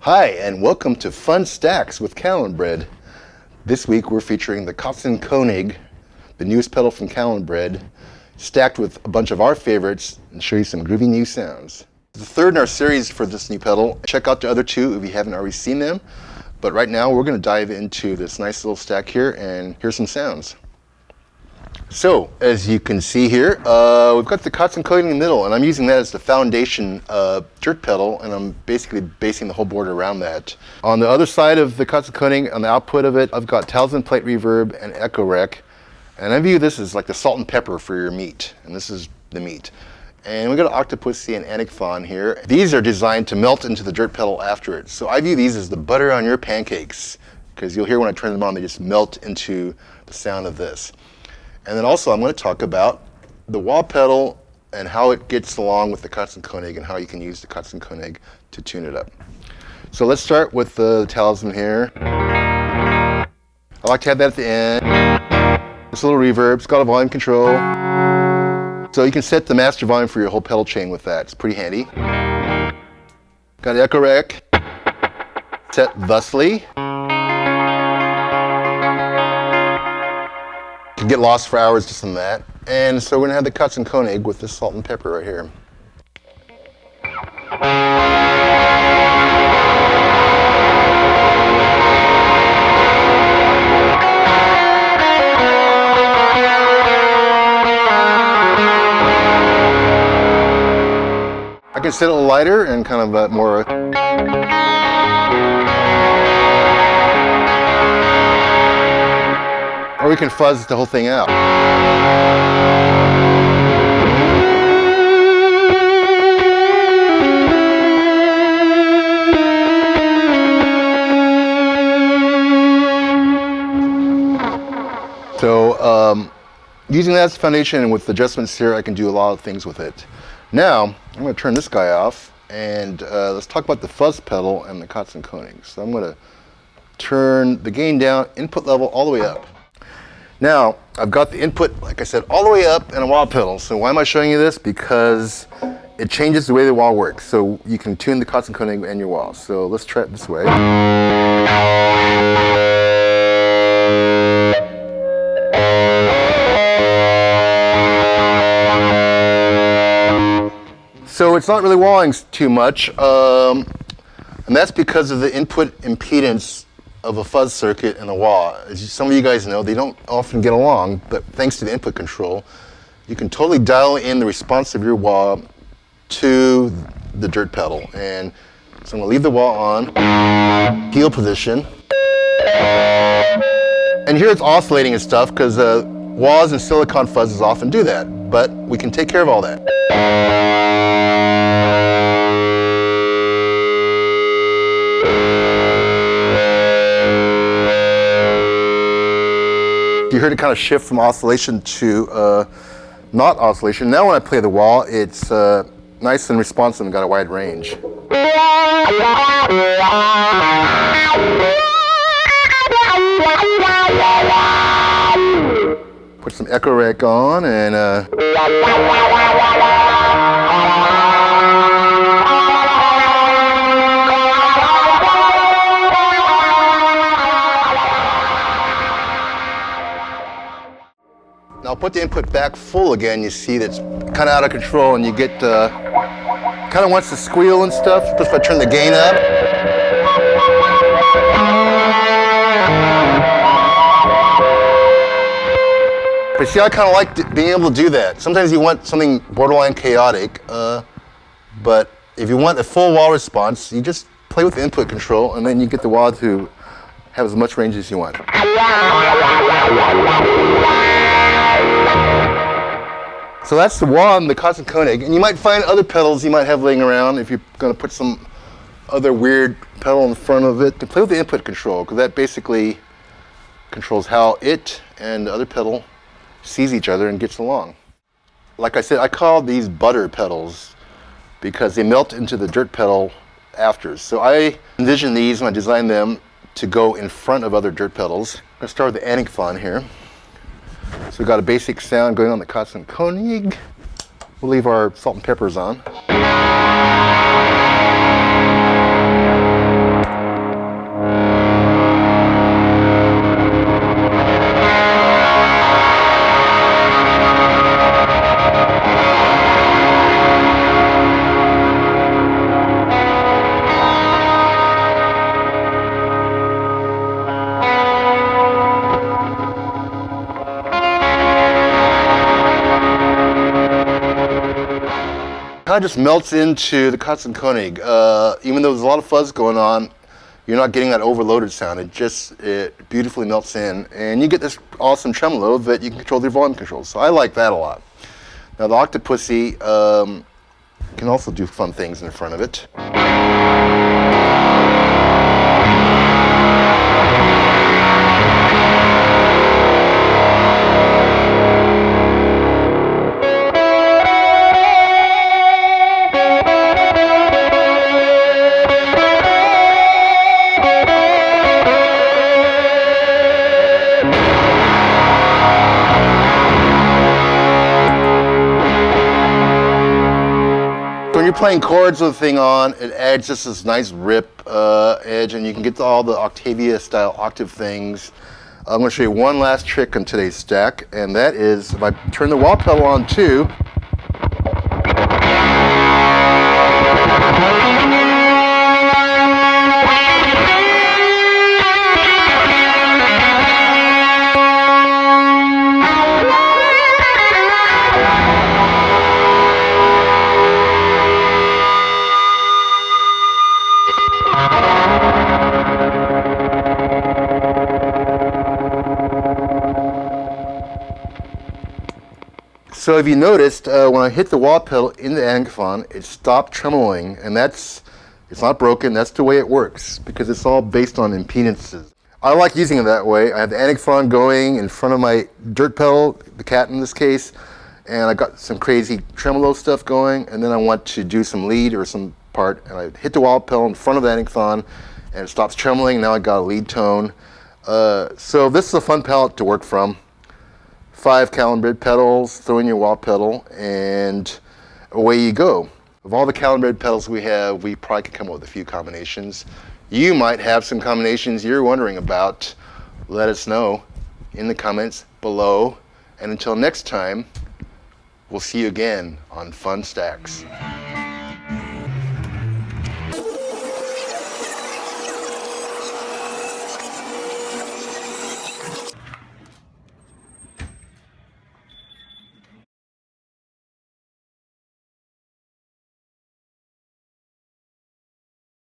Hi, and welcome to Fun Stacks with Catalinbread. This week we're featuring the Katzenkonig, the newest pedal from Catalinbread, stacked with a bunch of our favorites and show you some groovy new sounds. The third in our series for this new pedal. Check out the other two if you haven't already seen them. But right now we're going to dive into this nice little stack here and hear some sounds. So, as you can see here, we've got the Katzenkonig in the middle, and I'm using that as the foundation dirt pedal, and I'm basically basing the whole board around that. On the other side of the Katzenkonig, on the output of it, I've got Talisman plate reverb and echo rec, and I view this as like the salt and pepper for your meat, and this is the meat. And we've got an Octopussy and Anaconthon here. These are designed to melt into the dirt pedal after it, so I view these as the butter on your pancakes, because you'll hear when I turn them on, they just melt into the sound of this. And then also I'm going to talk about the wah pedal and how it gets along with the Katzenkonig and how you can use the Katzenkonig to tune it up. So let's start with the Talisman here. I like to have that at the end. This little reverb, it's got a volume control. So you can set the master volume for your whole pedal chain with that. It's pretty handy. Got echo rec, set thusly. Can get lost for hours just in that. And so we're gonna have the Katzenkonig with the salt and pepper right here. I can set it a little lighter and kind of more. Or we can fuzz the whole thing out. So using that as a foundation and with adjustments here, I can do a lot of things with it. Now, I'm going to turn this guy off and let's talk about the fuzz pedal and the Katzenkonig. So I'm going to turn the gain down, input level all the way up. Now, I've got the input, like I said, all the way up and a wah pedal. So why am I showing you this? Because it changes the way the wah works. So you can tune the Katzenkonig and your wah. So let's try it this way. So it's not really wahing too much. And that's because of the input impedance of a fuzz circuit and a wah. As some of you guys know, they don't often get along, but thanks to the input control, you can totally dial in the response of your wah to the dirt pedal. And so I'm gonna leave the wah on, heel position. And here it's oscillating and stuff because wahs and silicon fuzzes often do that, but we can take care of all that. You heard it kind of shift from oscillation to not oscillation. Now when I play the wah, it's nice and responsive and got a wide range. Put some echo rec on and now I'll put the input back full again. You see that's kind of out of control and you get, kind of wants to squeal and stuff, just if I turn the gain up. But see, I kind of like being able to do that. Sometimes you want something borderline chaotic, but if you want a full wah response, you just play with the input control and then you get the wah to have as much range as you want. So that's the wah and the Katzenkonig, and you might find other pedals you might have laying around if you're going to put some other weird pedal in front of it to play with the input control, because that basically controls how it and the other pedal sees each other and gets along. Like I said, I call these butter pedals because they melt into the dirt pedal after. So I envision these when I design them to go in front of other dirt pedals. Let's start with the Anaconthon here. So we've got a basic sound going on the Katzenkonig. We'll leave our salt and peppers on. kind of just melts into the Katzenkonig. Even though there's a lot of fuzz going on, you're not getting that overloaded sound. It beautifully melts in, and you get this awesome tremolo that you can control with your volume controls. So I like that a lot. Now the Octopussy can also do fun things in front of it. When you're playing chords with the thing on, it adds just this nice rip edge, and you can get to all the Octavia style octave things. I'm going to show you one last trick on today's stack, and that is if I turn the wah pedal on too. So if you noticed, when I hit the wah pedal in the Angaphon, it stopped tremoloing, and it's not broken, that's the way it works, because it's all based on impedances. I like using it that way. I have the Angaphon going in front of my dirt pedal, the Cat in this case, and I got some crazy tremolo stuff going, and then I want to do some lead or some part, and I hit the wah pedal in front of the Angaphon, and it stops trembling. Now I got a lead tone. So this is a fun palette to work from. 5 Catalinbread pedals, throw in your wah pedal, and away you go. Of all the Catalinbread pedals we have, we probably could come up with a few combinations. You might have some combinations you're wondering about. Let us know in the comments below. And until next time, we'll see you again on Fun Stacks.